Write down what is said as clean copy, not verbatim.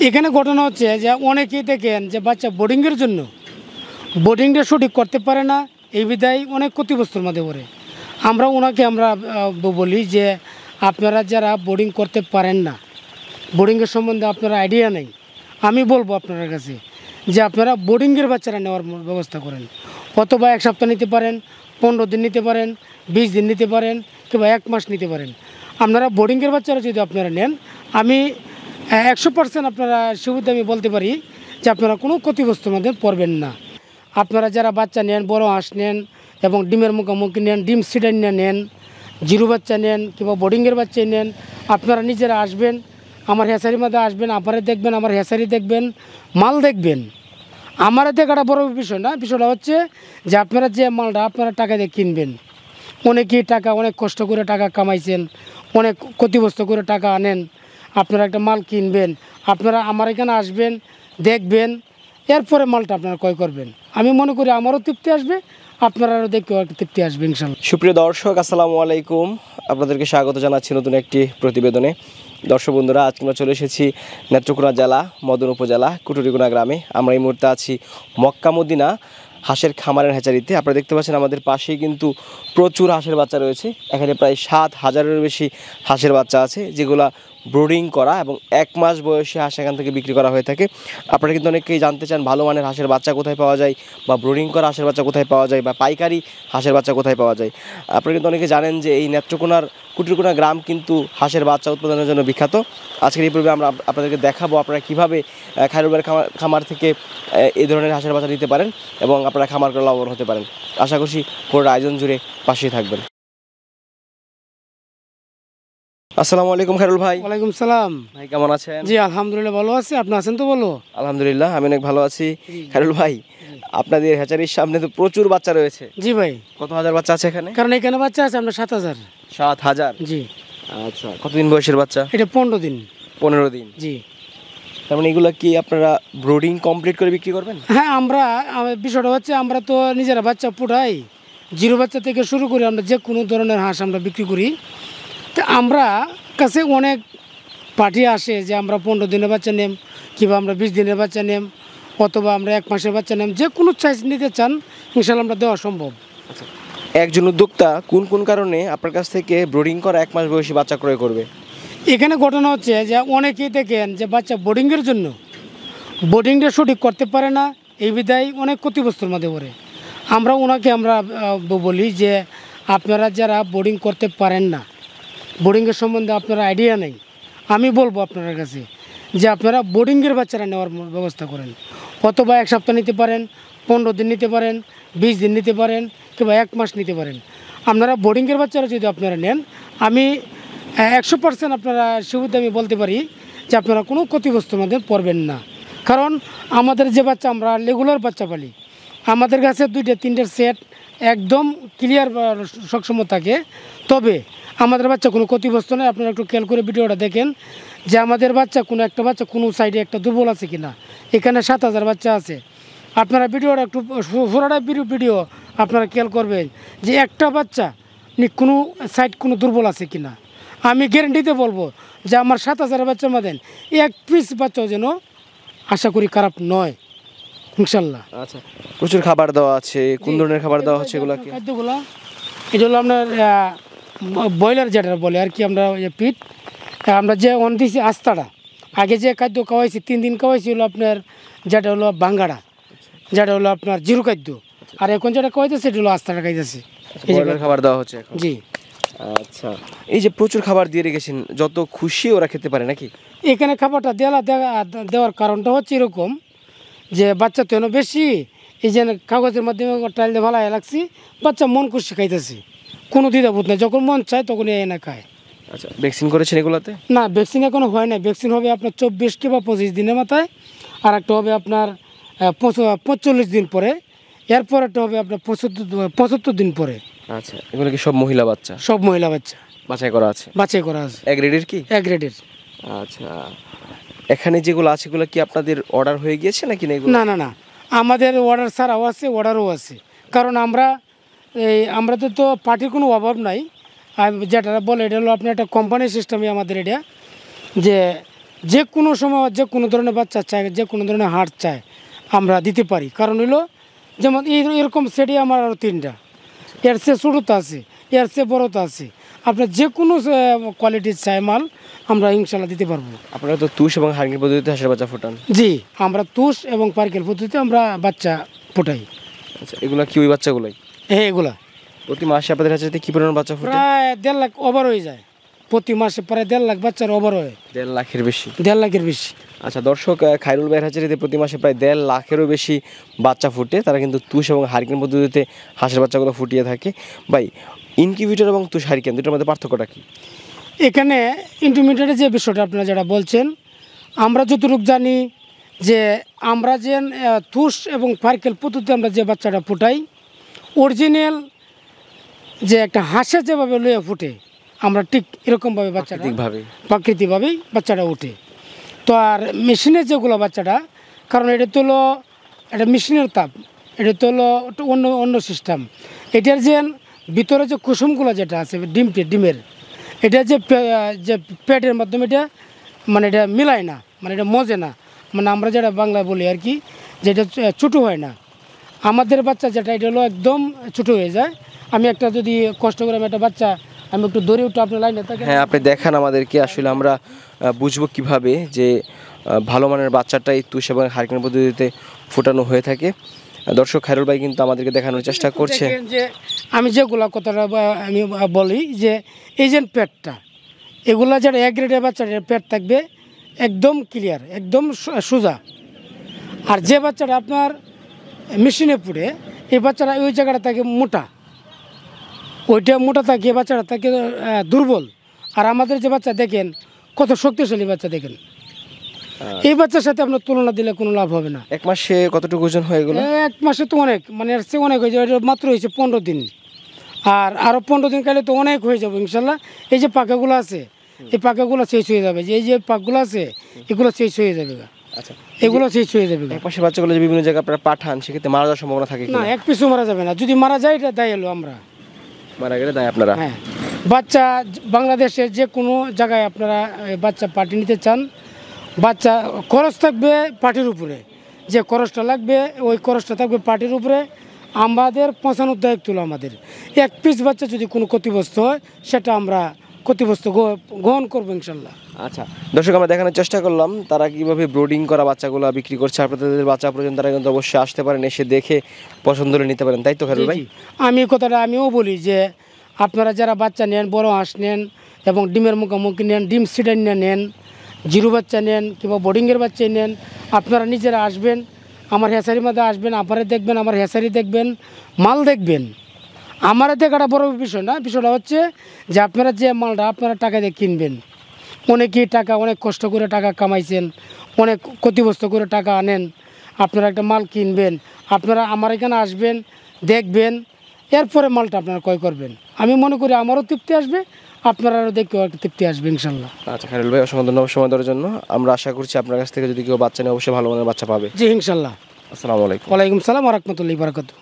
এখানে ঘটনা হচ্ছে যে অনেকেই দেখেন যে বাচ্চা বোর্ডিংয়ের জন্য বোর্ডিংটা সঠিক করতে পারে না, এই বিধায় অনেক ক্ষতিগ্রস্তর মধ্যে পড়ে। আমরা ওনাকে বলি যে আপনারা যারা বোর্ডিং করতে পারেন না, বোর্ডিংয়ের সম্বন্ধে আপনার আইডিয়া নেই, আমি বলবো আপনার কাছে যে আপনারা বোর্ডিংয়ের বাচ্চারা নেওয়ার ব্যবস্থা করেন। অথবা এক সপ্তাহ নিতে পারেন, 15 দিন নিতে পারেন, 20 দিন নিতে পারেন, কিংবা 1 মাস নিতে পারেন। আপনারা বোর্ডিংয়ের বাচ্চারা যদি আপনারা নেন, আমি 100% আপনারা সুবিধা আমি বলতে পারি যে আপনারা কোনো ক্ষতিগ্রস্তর মধ্যে পড়বেন না। আপনারা যারা বাচ্চা নেন, বড় হাঁস নেন এবং ডিমের মুখোমুখি নেন, ডিম সিডাইনা নেন, জিরো বাচ্চা নেন কিংবা বোর্ডিংয়ের বাচ্চা নেন, আপনারা নিজেরা আসবেন, আমার হেসারির মধ্যে আসবেন, আপনারা দেখবেন, আমার হেসারি দেখবেন, মাল দেখবেন। আমার দেখাটা বড় বিষয় না, বিষয়টা হচ্ছে যে আপনারা যে মালটা আপনারা টাকা দিয়ে কিনবেন, অনেকেই টাকা অনেক কষ্ট করে টাকা কামাইছেন, অনেক ক্ষতিগ্রস্ত করে টাকা আনেন, আপনারা একটা মাল কিনবেন, আপনারা আমার এখানে আসবেন, দেখবেন, এরপরে মালটা আপনারা ক্রয় করবেন। আমি মনে করি আমারও তৃপ্তি আসবে, আপনারাও দেখেও একটা তৃপ্তি আসবে ইনশাল্লাহ। সুপ্রিয় দর্শক, আসসালামু আলাইকুম। আপনাদেরকে স্বাগত জানাচ্ছি নতুন একটি প্রতিবেদনে। দর্শক বন্ধুরা, আজকে আমরা চলে এসেছি নেত্রকোনা জেলা মদন উপজেলা কুটুরিগুনা গ্রামে। আমরা এই মুহূর্তে আছি মক্কা মদিনা হাঁসের খামারের হ্যাচারিতে। আপনারা দেখতে পাচ্ছেন আমাদের পাশেই কিন্তু প্রচুর হাঁসের বাচ্চা রয়েছে। এখানে প্রায় 7,000-এর বেশি হাঁসের বাচ্চা আছে, যেগুলা ব্রুডিং করা এবং 1 মাস বয়সী হাঁস এখান থেকে বিক্রি করা হয়ে থাকে। আপনারা কিন্তু অনেকেই জানতে চান ভালো মানের হাঁসের বাচ্চা কোথায় পাওয়া যায়, বা ব্রুডিং করা হাঁসের বাচ্চা কোথায় পাওয়া যায়, বা পাইকারি হাঁসের বাচ্চা কোথায় পাওয়া যায়। আপনারা কিন্তু অনেকে জানেন যে এই নেত্রকোনার কুটুরিগুনা গ্রাম কিন্তু হাঁসের বাচ্চা উৎপাদনের জন্য বিখ্যাত। আজকের এই পর্বে আমরা আপনাদেরকে দেখাবো আপনারা কীভাবে খায়রুল ভাইয়ের খামার থেকে এই ধরনের হাঁসের বাচ্চা নিতে পারেন এবং আপনারা খামার করে লাভবান হতে পারেন। আশা করছি পুরো আয়োজন জুড়ে পাশেই থাকবেন। আসসালামু আলাইকুম খায়রুল ভাই। ওয়ালাইকুম সালাম ভাই, কেমন আছেন? জি আলহামদুলিল্লাহ ভালো আছি, আপনি আছেন তো? বলো। আলহামদুলিল্লাহ, আমি অনেক ভালো আছি। খায়রুল ভাই, আপনাদের হ্যাচারির সামনে তো প্রচুর বাচ্চা রয়েছে। জি ভাই। কত হাজার বাচ্চা আছে এখানে? কারণ এখানে বাচ্চা আছে আমরা 7,000। 7,000? জি। আচ্ছা, কতদিন বয়সের বাচ্চা? এটা 15 দিন। 15 দিন? জি। তার মানে এগুলো কি আপনারা ব্রুডিং কমপ্লিট করে বিক্রি করবেন? হ্যাঁ, বিষয়টা হচ্ছে আমরা তো নিজেরা বাচ্চা ফুটাই, জিরো বাচ্চা থেকে শুরু করে আমরা যে কোনো ধরনের হাঁস আমরা বিক্রি করি। তো আমরা কাছে অনেক পার্টি আসে যে আমরা 15 দিনের বাচ্চা নেম, কিংবা আমরা 20 দিনের বাচ্চা নেম, অথবা আমরা 1 মাসের বাচ্চা নেম, যে কোনো সাইজ নিতে চান ইনশাল্লাহ আমরা দেওয়া সম্ভব। আচ্ছা, একজন উদ্যোক্তা কোন কোন কারণে আপনার কাছ থেকে ব্রুডিং করা 1 মাস বয়সী বাচ্চা ক্রয় করবে? এখানে ঘটনা হচ্ছে যে অনেকেই দেখেন যে বাচ্চা বোর্ডিংয়ের জন্য বোর্ডিংটা সঠিক করতে পারে না, এই বিধায় অনেক ক্ষতিগ্রস্তর মধ্যে পড়ে। আমরা ওনাকে বলি যে আপনারা যারা বোর্ডিং করতে পারেন না, বোর্ডিংয়ের সম্বন্ধে আপনার আইডিয়া নেই, আমি বলবো আপনার কাছে যে আপনারা বোর্ডিংয়ের বাচ্চারা নেওয়ার ব্যবস্থা করেন। অথবা 1 সপ্তাহ নিতে পারেন, 15 দিন নিতে পারেন, 20 দিন নিতে পারেন, কিংবা 1 মাস নিতে পারেন। আপনারা বোর্ডিংয়ের বাচ্চারা যদি আপনারা নেন, আমি 100% আপনারা সুবিধা আমি বলতে পারি যে আপনারা কোনো ক্ষতিগ্রস্তর মধ্যে পড়বেন না। কারণ আমাদের যে বাচ্চা আমরা রেগুলার বাচ্চা পালি, আমাদের কাছে 2-3টার সেট একদম ক্লিয়ার সবসময় থাকে। তবে আমাদের বাচ্চা কোনো ক্ষতিগ্রস্ত নয়। আপনারা একটু খেয়াল করে ভিডিওটা দেখেন যে আমাদের বাচ্চা কোনো একটা বাচ্চা কোনো সাইডে একটা দুর্বল আছে কিনা। এখানে 7,000 বাচ্চা আছে। আপনারা ভিডিওটা একটু পুরোটা ভিডিও আপনারা খেয়াল করবেন যে একটা বাচ্চা কোনো সাইড কোনো দুর্বল আছে কিনা। আমি গ্যারেন্টিতে বলবো যে আমার 7,000 বাচ্চার মধ্যে 1 পিস বাচ্চাও যেন আশা করি খারাপ নয় ইনশাল্লাহ। আচ্ছা, প্রচুর খাবার দেওয়া আছে। কোন ধরনের খাবার দেওয়া হচ্ছে এগুলো? খাদ্যগুলো এটা হলো আপনার ব্রয়লার যেটা বলে আর কি, আমরা পিট আমরা যে দিয়েছি আস্তাটা, আগে যে খাদ্য খাওয়াইছি 3 দিন খাওয়াইছি হলো আপনার যেটা হলো বাঙ্গাড়া, যেটা হলো আপনার জিরো খাদ্য, আর এখন যেটা খাওয়াইছে সেটা হলো আস্তাটা খাইতেছি। খাবার দেওয়া হচ্ছে এখন? জি। আচ্ছা, এই যে প্রচুর খাবার দিয়ে রেখেছেন, যত খুশি ওরা খেতে পারে নাকি? এখানে খাবারটা দেওয়ার কারণটা হচ্ছে এরকম যে বাচ্চা তো বেশি, এই যে কাগজের মাধ্যমে টাইল দিয়ে ভালো লাগছি, বাচ্চা মন খুশি খাইতেছি, কোনো দ্বিধাবোধ নেই, যখন মন চায় তখন এনে খায়। আচ্ছা, ভ্যাকসিন করেছেন এগুলোতে? না, ভ্যাকসিন এখনো হয় না। ভ্যাকসিন হবে আপনার 24 কিংবা 25 দিনের মাথায়, আর একটা হবে আপনার 45 দিন পরে, এরপর একটা হবে আপনার 75 দিন পরে। আচ্ছা, এগুলো কি সব মহিলা বাচ্চা? সব মহিলা বাচ্চা বাছাই করা আছে? বাছাই করা আছে। এক গ্রেডের কি? এক গ্রেডের। আচ্ছা, এখানে যেগুলো আছে এগুলো কি আপনাদের অর্ডার হয়ে গিয়েছে নাকি? না না না, আমাদের অর্ডার ছাড়াও আছে, অর্ডারও আছে। কারণ আমরা তো পার্টির কোনো অভাব নাই। যেটা বলে এটা হলো আপনার একটা কোম্পানি সিস্টেমে আমাদের এটা, যে যে কোনো সময় যে কোনো ধরনের বাচ্চা চায়, যে কোনো ধরনের হাট চায় আমরা দিতে পারি। কারণ হলো যেমন এরকম সেটই আমার আরও 3টা, এর চেয়ে ছোটো তো আছে, এর চেয়ে বড়ো তো আছে। আপনার যে কোনো কোয়ালিটির চাই মাল আমরা ইনশাল্লাহ দিতে পারবো। আপনারা তো তুষ এবং হারকিন পদ্ধতিতে হাঁসের বাচ্চা ফোটান? জি, আমরা তুষ এবং পার্কেল পদ্ধতিতে আমরা বাচ্চা ফোটাই। আচ্ছা, এগুলা কি ওই বাচ্চাগুলাই? হ্যাঁ, এগুলা প্রতি মাসে আপনাদের হাঁসেতে কি পরিমাণ বাচ্চা ফোটে? প্রায় 1.5 লাখ ওভার হয়ে যায়। প্রতি মাসে প্রায় 1.5 লাখ বাচ্চার ওভার হয়। 1.5 লাখের বেশি? 1.5 লাখের বেশি। আচ্ছা দর্শক, খায়রুল ভাইয়ের হাঁসেতে প্রতি মাসে প্রায় 1.5 লাখেরও বেশি বাচ্চা ফুটে। তারা কিন্তু তুষ এবং হারকিন পদ্ধতিতে হাঁসের বাচ্চাগুলো ফুটিয়ে থাকে। ভাই, ইনকিউবেটর এবং তুষ হারকিন দুটোর মধ্যে পার্থক্যটা কি? এখানে ইন্টারমিডিয়েটের যে বিষয়টা আপনারা যেটা বলছেন, আমরা যতটুকু জানি যে আমরা যে তুষ এবং পার্কেল পদ্ধতিতে আমরা যে বাচ্চাটা ফুটাই, অরিজিনাল যে একটা হাঁসে যেভাবে লইয়া ফুটে আমরা ঠিক এরকমভাবে বাচ্চাটা প্রাকৃতিকভাবেই বাচ্চাটা উঠে। তো আর মেশিনের যেগুলো বাচ্চাটা, কারণ এটা তো হলো একটা মেশিনের তাপ, এটা তো হলো অন্য অন্য সিস্টেম। এটার যে ভিতরে যে কুসুমগুলো যেটা আছে ডিমের, এটা যে পেটের মাধ্যমে এটা মানে এটা মিলায় না, মানে এটা মজে না, মানে আমরা যেটা বাংলায় বলি আর কি, যেটা ছোটো হয় না। আমাদের বাচ্চা যেটা এটা হলো একদম ছোটো হয়ে যায়। আমি একটা যদি কষ্ট করে আমি একটা বাচ্চা আমি একটু দৌড়ে উঠে আপনার লাইনে থাকে। হ্যাঁ, আপনি দেখান আমাদেরকে, আসলে আমরা বুঝবো কিভাবে যে ভালো মানের বাচ্চাটাই তুষ এবং হারকিন পদ্ধতিতে ফোটানো হয়ে থাকে। দর্শক, খায়রুল ভাই কিন্তু আমাদেরকে দেখানোর চেষ্টা করছে। যে আমি যেগুলা কথাটা আমি বলি যে এই যে পেটটা, এগুলা যেটা এক গ্রেডের বাচ্চাটার পেট থাকবে একদম ক্লিয়ার, একদম সোজা। আর যে বাচ্চাটা আপনার মেশিনে পুড়ে, এই বাচ্চাটা ওই জায়গাটা থাকে মোটা, ওইটা মোটা থাকে, বাচ্চাটা থাকে দুর্বল। আর আমাদের যে বাচ্চা দেখেন কত শক্তিশালী বাচ্চা দেখেন, এই বাচ্চার সাথে আপনার তুলনা দিলে কোনো লাভ হবে না। 1 মাসে কতটুকু ওজন হয় এগুলো? 1 মাসে তো অনেক, মানে এর চেয়ে অনেক হয়ে যাবে। এটা মাত্র হয়েছে 15 দিন, আর আরও 15 দিন কালে তো অনেক হয়ে যাবে ইনশাল্লাহ। এই যে পাকাগুলো আছে, এই পাকাগুলো শেষ হয়ে যাবে, যে এই যে পাকগুলো আছে এগুলো শেষ হয়ে যাবে। আচ্ছা, এগুলো শেষ হয়ে যাবে। 1 মাসের বাচ্চাগুলো যে বিভিন্ন জায়গায় আপনারা পাঠান, সেক্ষেত্রে মারা যাওয়ার সম্ভাবনা থাকে না, এক পিছু মারা যাবে না। যদি মারা যায় এটা দায় এলো আমরা, মারা গেলে দায় আপনারা। হ্যাঁ, বাচ্চা বাংলাদেশের যে কোনো জায়গায় আপনারা বাচ্চা পার্টি নিতে চান, বাচ্চা খরচ থাকবে পার্টির উপরে, যে খরচটা লাগবে ওই খরচটা থাকবে পার্টির উপরে। আমাদের পৌঁছানোর দায়িত্ব হলো আমাদের। 1 পিস বাচ্চা যদি কোনো ক্ষতিগ্রস্ত হয় সেটা আমরা ক্ষতিগ্রস্ত গ্রহণ করবো ইনশাল্লাহ। আচ্ছা দর্শক, আমরা দেখানোর চেষ্টা করলাম তারা কীভাবে ব্রোডিং করা বাচ্চাগুলো বিক্রি করছে। আপনাদের বাচ্চা প্রয়োজন তারা কিন্তু অবশ্যই আসতে পারেন, এসে দেখে পছন্দ হলে নিতে পারেন, তাই তো খায়রুল ভাই? আমি কথাটা আমিও বলি যে আপনারা যারা বাচ্চা নেন, বড় হাঁস নেন এবং ডিমের মুখোমুখি নেন, ডিম সিডার নেন, জিরো বাচ্চা নেন কিংবা বোর্ডিংয়ের বাচ্চা নেন, আপনারা নিজেরা আসবেন, আমার হেসারির মধ্যে আসবেন, আপনারা দেখবেন, আমার হেসারি দেখবেন, মাল দেখবেন। আমার দেখাটা বড় বিষয় না, বিষয়টা হচ্ছে যে আপনারা যে মালটা আপনারা টাকা দিয়ে কিনবেন, অনেকেই টাকা অনেক কষ্ট করে টাকা কামাইছেন, অনেক ক্ষতিগ্রস্ত করে টাকা আনেন, আপনারা একটা মাল কিনবেন, আপনারা আমার এখানে আসবেন, দেখবেন, এরপরে মালটা আপনারা ক্রয় করবেন। আমি মনে করি আমারও তৃপ্তি আসবে, আপনারাও দেখেও একটা তৃপ্তি আসবে ইনশাল্লাহ। আচ্ছা খায়রুল ভাই, অসংখ্য ধন্যবাদ সময় দেওয়ার জন্য। আমরা আশা করছি আপনার কাছ থেকে যদি কেউ বাচ্চা নেয় অবশ্যই ভালো মানের বাচ্চা পাবে। জি ইনশাল্লাহ। আসসালামু আলাইকুম। ওয়ালাইকুম সালাম ওয়া রাহমাতুল্লাহি ওয়া বারাকাতুহু।